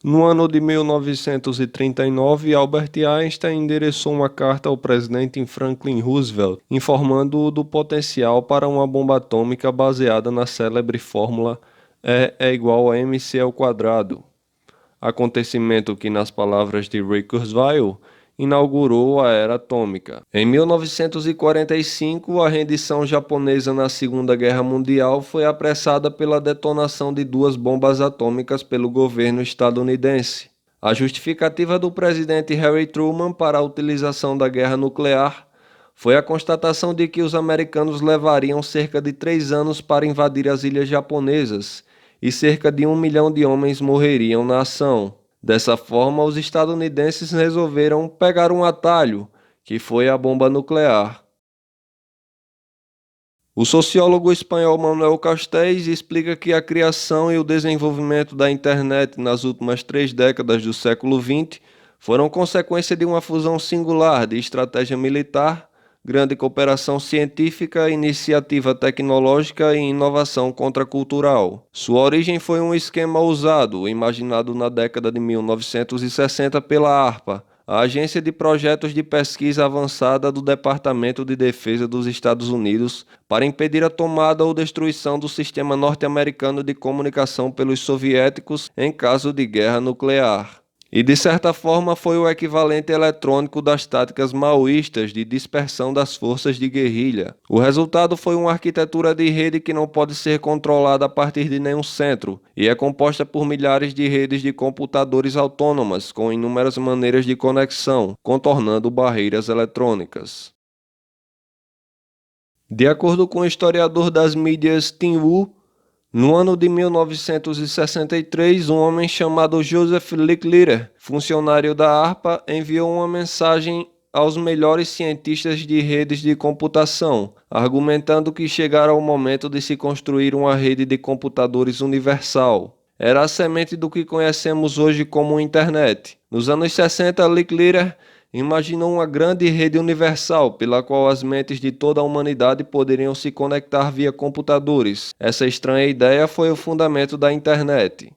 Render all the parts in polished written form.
No ano de 1939, Albert Einstein endereçou uma carta ao presidente Franklin Roosevelt, informando-o do potencial para uma bomba atômica baseada na célebre fórmula E é igual a mc ao quadrado. Acontecimento que, nas palavras de Ray Kurzweil, inaugurou a era atômica. Em 1945, a rendição japonesa na Segunda Guerra Mundial foi apressada pela detonação de duas bombas atômicas pelo governo estadunidense. A justificativa do presidente Harry Truman para a utilização da guerra nuclear foi a constatação de que os americanos levariam cerca de 3 anos para invadir as ilhas japonesas e cerca de 1 milhão de homens morreriam na ação. Dessa forma, os estadunidenses resolveram pegar um atalho, que foi a bomba nuclear. O sociólogo espanhol Manuel Castells explica que a criação e o desenvolvimento da internet nas últimas 3 décadas do século XX foram consequência de uma fusão singular de estratégia militar, grande cooperação científica, iniciativa tecnológica e inovação contracultural. Sua origem foi um esquema ousado, imaginado na década de 1960 pela ARPA, a Agência de Projetos de Pesquisa Avançada do Departamento de Defesa dos Estados Unidos, para impedir a tomada ou destruição do sistema norte-americano de comunicação pelos soviéticos em caso de guerra nuclear. E, de certa forma, foi o equivalente eletrônico das táticas maoístas de dispersão das forças de guerrilha. O resultado foi uma arquitetura de rede que não pode ser controlada a partir de nenhum centro, e é composta por milhares de redes de computadores autônomas, com inúmeras maneiras de conexão, contornando barreiras eletrônicas. De acordo com o historiador das mídias Tim Wu, no ano de 1963, um homem chamado Joseph Licklider, funcionário da ARPA, enviou uma mensagem aos melhores cientistas de redes de computação, argumentando que chegara o momento de se construir uma rede de computadores universal. Era a semente do que conhecemos hoje como internet. Nos anos 60, Licklider imaginou uma grande rede universal pela qual as mentes de toda a humanidade poderiam se conectar via computadores. Essa estranha ideia foi o fundamento da internet.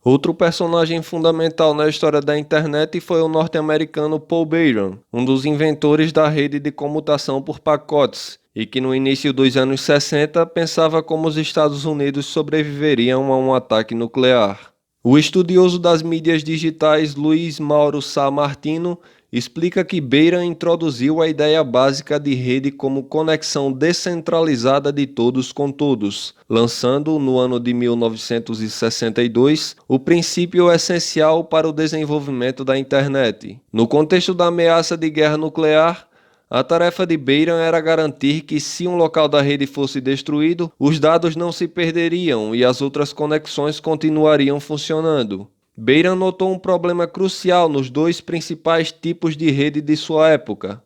Outro personagem fundamental na história da internet foi o norte-americano Paul Byron, um dos inventores da rede de comutação por pacotes, e que no início dos anos 60 pensava como os Estados Unidos sobreviveriam a um ataque nuclear. O estudioso das mídias digitais Luiz Mauro Sá Martino explica que Beira introduziu a ideia básica de rede como conexão descentralizada de todos com todos, lançando, no ano de 1962, o princípio essencial para o desenvolvimento da internet. No contexto da ameaça de guerra nuclear, a tarefa de Beiran era garantir que, se um local da rede fosse destruído, os dados não se perderiam e as outras conexões continuariam funcionando. Beiran notou um problema crucial nos dois principais tipos de rede de sua época: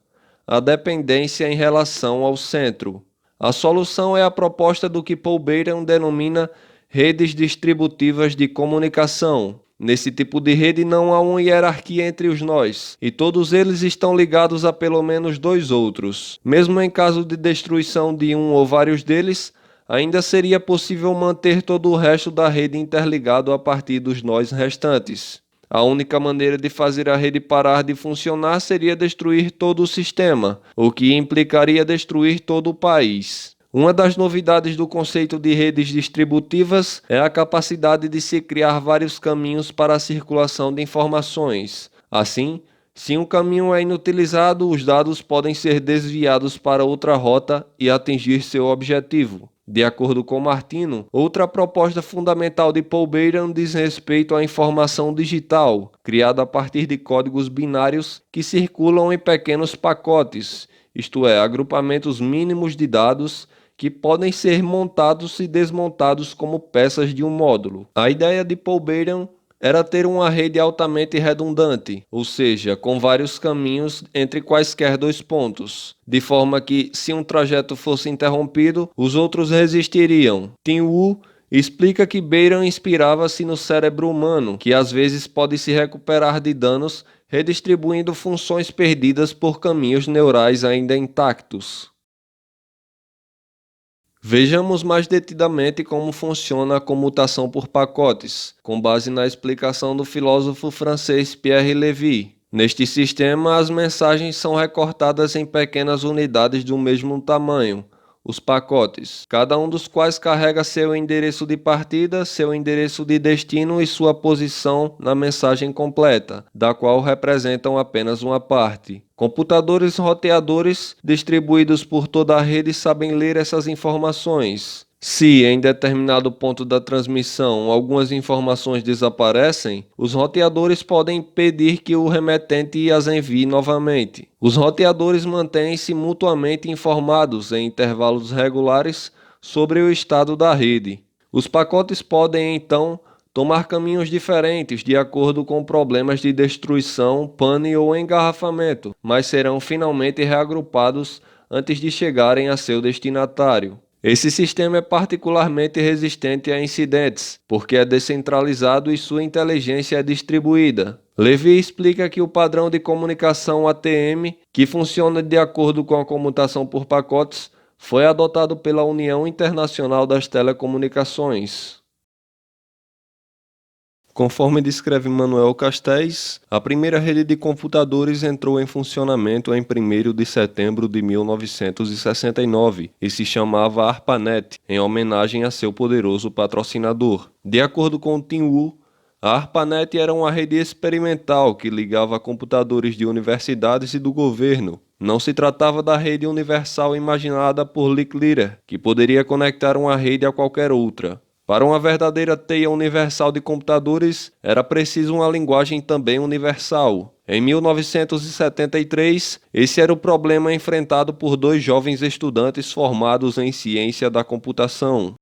a dependência em relação ao centro. A solução é a proposta do que Paul Beiran denomina redes distributivas de comunicação. Nesse tipo de rede não há uma hierarquia entre os nós, e todos eles estão ligados a pelo menos dois outros. Mesmo em caso de destruição de um ou vários deles, ainda seria possível manter todo o resto da rede interligado a partir dos nós restantes. A única maneira de fazer a rede parar de funcionar seria destruir todo o sistema, o que implicaria destruir todo o país. Uma das novidades do conceito de redes distributivas é a capacidade de se criar vários caminhos para a circulação de informações. Assim, se um caminho é inutilizado, os dados podem ser desviados para outra rota e atingir seu objetivo. De acordo com Martino, outra proposta fundamental de Paul Beiran diz respeito à informação digital, criada a partir de códigos binários que circulam em pequenos pacotes, isto é, agrupamentos mínimos de dados que podem ser montados e desmontados como peças de um módulo. A ideia de Paul Beiran era ter uma rede altamente redundante, ou seja, com vários caminhos entre quaisquer dois pontos, de forma que, se um trajeto fosse interrompido, os outros resistiriam. Tim Wu explica que Beiran inspirava-se no cérebro humano, que às vezes pode se recuperar de danos redistribuindo funções perdidas por caminhos neurais ainda intactos. Vejamos mais detidamente como funciona a comutação por pacotes, com base na explicação do filósofo francês Pierre Lévy. Neste sistema, as mensagens são recortadas em pequenas unidades do mesmo tamanho, os pacotes, cada um dos quais carrega seu endereço de partida, seu endereço de destino e sua posição na mensagem completa, da qual representam apenas uma parte. Computadores roteadores distribuídos por toda a rede sabem ler essas informações. Se, em determinado ponto da transmissão, algumas informações desaparecem, os roteadores podem pedir que o remetente as envie novamente. Os roteadores mantêm-se mutuamente informados em intervalos regulares sobre o estado da rede. Os pacotes podem, então, tomar caminhos diferentes de acordo com problemas de destruição, pane ou engarrafamento, mas serão finalmente reagrupados antes de chegarem a seu destinatário. Esse sistema é particularmente resistente a incidentes, porque é descentralizado e sua inteligência é distribuída. Lévy explica que o padrão de comunicação ATM, que funciona de acordo com a comutação por pacotes, foi adotado pela União Internacional das Telecomunicações. Conforme descreve Manuel Castells, a primeira rede de computadores entrou em funcionamento em 1º de setembro de 1969 e se chamava ARPANET, em homenagem a seu poderoso patrocinador. De acordo com Tim Wu, a ARPANET era uma rede experimental que ligava computadores de universidades e do governo. Não se tratava da rede universal imaginada por Licklider, que poderia conectar uma rede a qualquer outra. Para uma verdadeira teia universal de computadores, era preciso uma linguagem também universal. Em 1973, esse era o problema enfrentado por dois jovens estudantes formados em ciência da computação.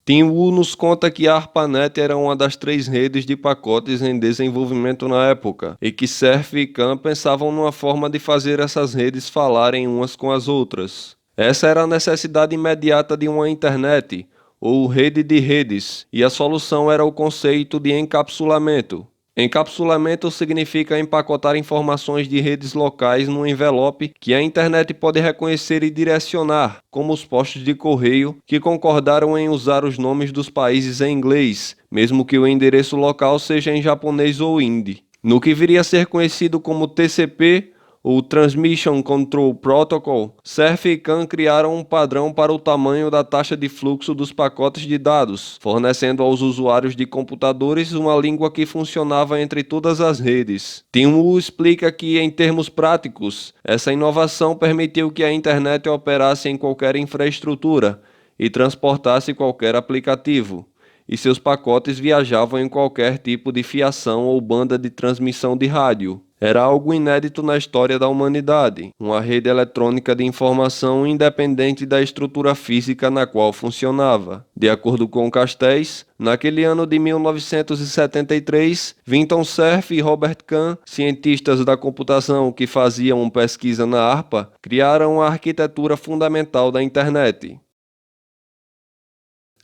Tim Wu nos conta que a ARPANET era uma das 3 redes de pacotes em desenvolvimento na época, e que Cerf e Khan pensavam numa forma de fazer essas redes falarem umas com as outras. Essa era a necessidade imediata de uma internet, ou rede de redes, e a solução era o conceito de encapsulamento. Encapsulamento significa empacotar informações de redes locais num envelope que a internet pode reconhecer e direcionar, como os postos de correio que concordaram em usar os nomes dos países em inglês, mesmo que o endereço local seja em japonês ou hindi. No que viria a ser conhecido como TCP, o Transmission Control Protocol, Cerf e Khan criaram um padrão para o tamanho da taxa de fluxo dos pacotes de dados, fornecendo aos usuários de computadores uma língua que funcionava entre todas as redes. Tim Wu explica que, em termos práticos, essa inovação permitiu que a internet operasse em qualquer infraestrutura e transportasse qualquer aplicativo, e seus pacotes viajavam em qualquer tipo de fiação ou banda de transmissão de rádio. Era algo inédito na história da humanidade, uma rede eletrônica de informação independente da estrutura física na qual funcionava. De acordo com Castells, naquele ano de 1973, Vinton Cerf e Robert Kahn, cientistas da computação que faziam pesquisa na ARPA, criaram a arquitetura fundamental da internet.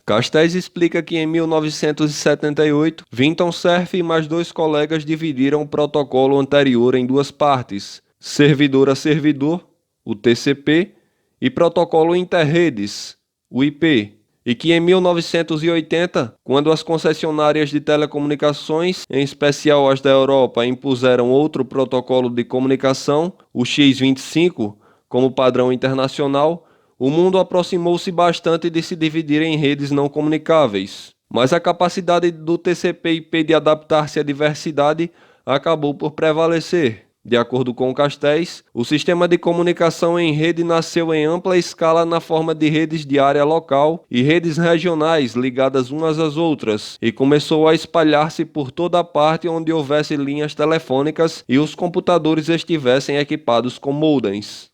Castells explica que em 1978, Vinton Cerf e mais 2 colegas dividiram o protocolo anterior em 2 partes, servidor a servidor, o TCP, e protocolo interredes, o IP, e que em 1980, quando as concessionárias de telecomunicações, em especial as da Europa, impuseram outro protocolo de comunicação, o X25, como padrão internacional, o mundo aproximou-se bastante de se dividir em redes não comunicáveis, mas a capacidade do TCP/IP de adaptar-se à diversidade acabou por prevalecer. De acordo com Castells, o sistema de comunicação em rede nasceu em ampla escala na forma de redes de área local e redes regionais ligadas umas às outras, e começou a espalhar-se por toda a parte onde houvesse linhas telefônicas e os computadores estivessem equipados com modems.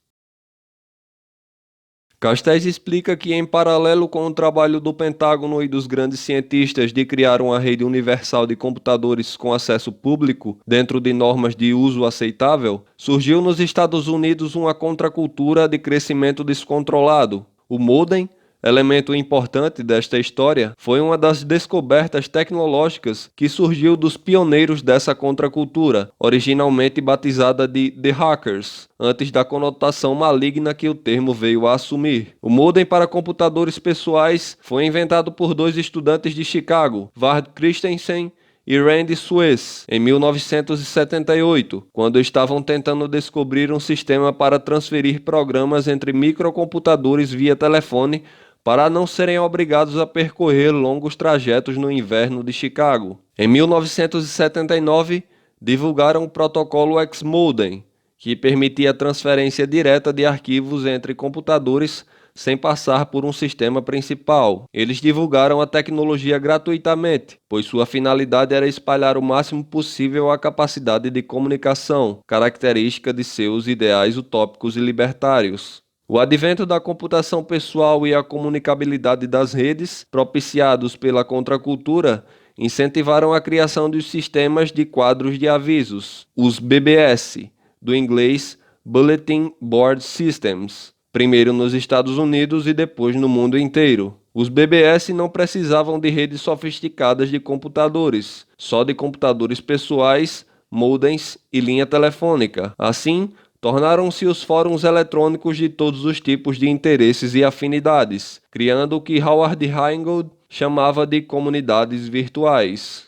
Castells explica que, em paralelo com o trabalho do Pentágono e dos grandes cientistas de criar uma rede universal de computadores com acesso público dentro de normas de uso aceitável, surgiu nos Estados Unidos uma contracultura de crescimento descontrolado. O modem Elemento importante desta história foi uma das descobertas tecnológicas que surgiu dos pioneiros dessa contracultura, originalmente batizada de The Hackers, antes da conotação maligna que o termo veio a assumir. O modem para computadores pessoais foi inventado por dois estudantes de Chicago, Vard Christensen e Randy Suez, em 1978, quando estavam tentando descobrir um sistema para transferir programas entre microcomputadores via telefone para não serem obrigados a percorrer longos trajetos no inverno de Chicago. Em 1979, divulgaram o protocolo X-Modem, que permitia a transferência direta de arquivos entre computadores sem passar por um sistema principal. Eles divulgaram a tecnologia gratuitamente, pois sua finalidade era espalhar o máximo possível a capacidade de comunicação, característica de seus ideais utópicos e libertários. O advento da computação pessoal e a comunicabilidade das redes, propiciados pela contracultura, incentivaram a criação dos sistemas de quadros de avisos, os BBS, do inglês Bulletin Board Systems, primeiro nos Estados Unidos e depois no mundo inteiro. Os BBS não precisavam de redes sofisticadas de computadores, só de computadores pessoais, modems e linha telefônica. Assim, tornaram-se os fóruns eletrônicos de todos os tipos de interesses e afinidades, criando o que Howard Heingold chamava de comunidades virtuais.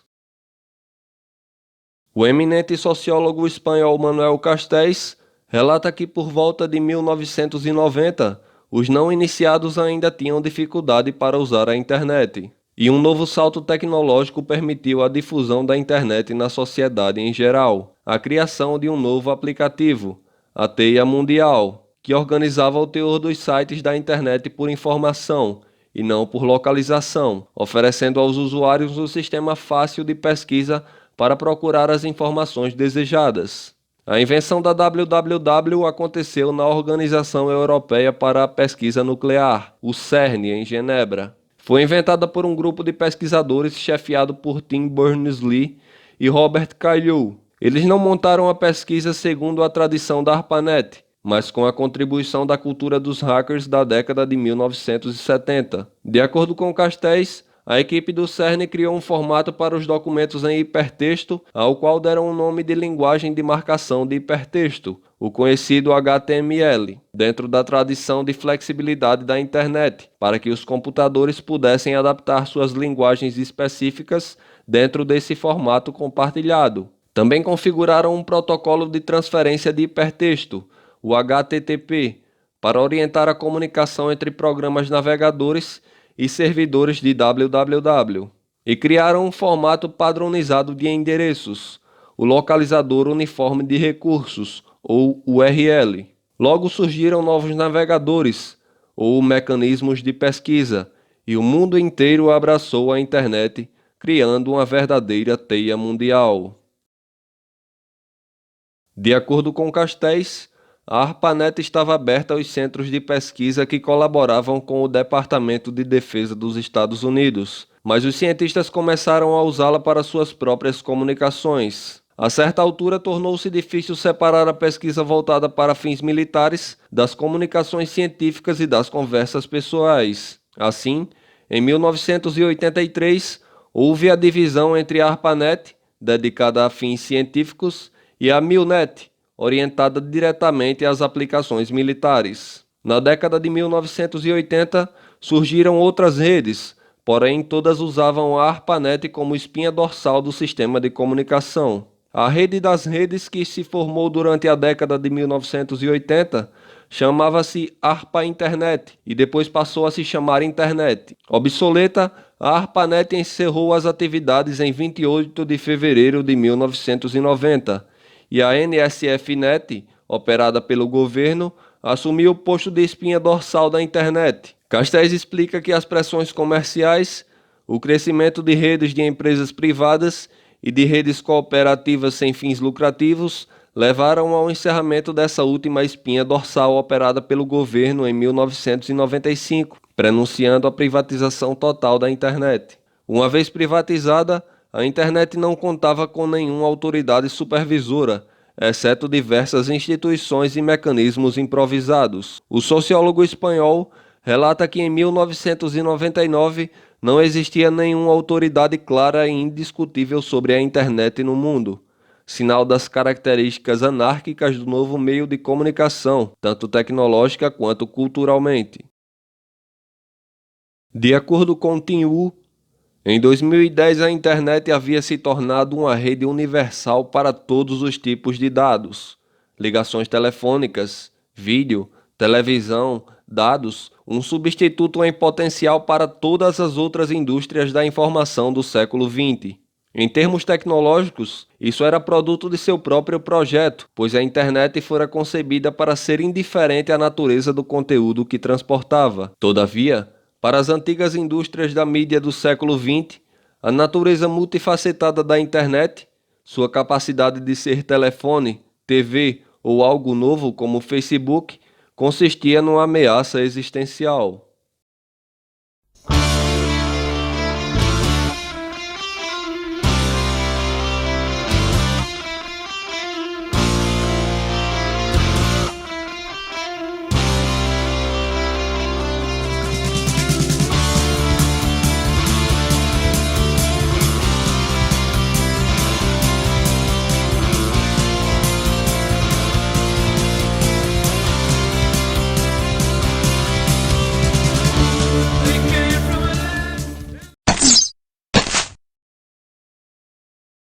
O eminente sociólogo espanhol Manuel Castells relata que por volta de 1990, os não iniciados ainda tinham dificuldade para usar a internet, e um novo salto tecnológico permitiu a difusão da internet na sociedade em geral, a criação de um novo aplicativo, a Teia Mundial, que organizava o teor dos sites da internet por informação e não por localização, oferecendo aos usuários um sistema fácil de pesquisa para procurar as informações desejadas. A invenção da WWW aconteceu na Organização Europeia para a Pesquisa Nuclear, o CERN, em Genebra. Foi inventada por um grupo de pesquisadores chefiado por Tim Berners-Lee e Robert Cailliau. Eles não montaram a pesquisa segundo a tradição da ARPANET, mas com a contribuição da cultura dos hackers da década de 1970. De acordo com Castells, a equipe do CERN criou um formato para os documentos em hipertexto, ao qual deram o nome de linguagem de marcação de hipertexto, o conhecido HTML, dentro da tradição de flexibilidade da internet, para que os computadores pudessem adaptar suas linguagens específicas dentro desse formato compartilhado. Também configuraram um protocolo de transferência de hipertexto, o HTTP, para orientar a comunicação entre programas navegadores e servidores de www, e criaram um formato padronizado de endereços, o localizador uniforme de recursos, ou URL. Logo surgiram novos navegadores, ou mecanismos de pesquisa, e o mundo inteiro abraçou a internet, criando uma verdadeira teia mundial. De acordo com Castells, a ARPANET estava aberta aos centros de pesquisa que colaboravam com o Departamento de Defesa dos Estados Unidos, mas os cientistas começaram a usá-la para suas próprias comunicações. A certa altura, tornou-se difícil separar a pesquisa voltada para fins militares das comunicações científicas e das conversas pessoais. Assim, em 1983, houve a divisão entre a ARPANET, dedicada a fins científicos, e a MILNET, orientada diretamente às aplicações militares. Na década de 1980, surgiram outras redes, porém todas usavam a ARPANET como espinha dorsal do sistema de comunicação. A rede das redes, que se formou durante a década de 1980, chamava-se ARPA Internet e depois passou a se chamar Internet. Obsoleta, a ARPANET encerrou as atividades em 28 de fevereiro de 1990, e a NSF-Net, operada pelo governo, assumiu o posto de espinha dorsal da internet. Castells explica que as pressões comerciais, o crescimento de redes de empresas privadas e de redes cooperativas sem fins lucrativos levaram ao encerramento dessa última espinha dorsal operada pelo governo em 1995, prenunciando a privatização total da internet. Uma vez privatizada, a internet não contava com nenhuma autoridade supervisora, exceto diversas instituições e mecanismos improvisados. O sociólogo espanhol relata que em 1999 não existia nenhuma autoridade clara e indiscutível sobre a internet no mundo, sinal das características anárquicas do novo meio de comunicação, tanto tecnológica quanto culturalmente. De acordo com Tim Wu, em 2010 a internet havia se tornado uma rede universal para todos os tipos de dados, ligações telefônicas, vídeo, televisão, dados, um substituto em potencial para todas as outras indústrias da informação do século XX. Em termos tecnológicos, isso era produto de seu próprio projeto, pois a internet fora concebida para ser indiferente à natureza do conteúdo que transportava. Todavia, para as antigas indústrias da mídia do século XX, a natureza multifacetada da internet, sua capacidade de ser telefone, TV ou algo novo como o Facebook, consistia numa ameaça existencial.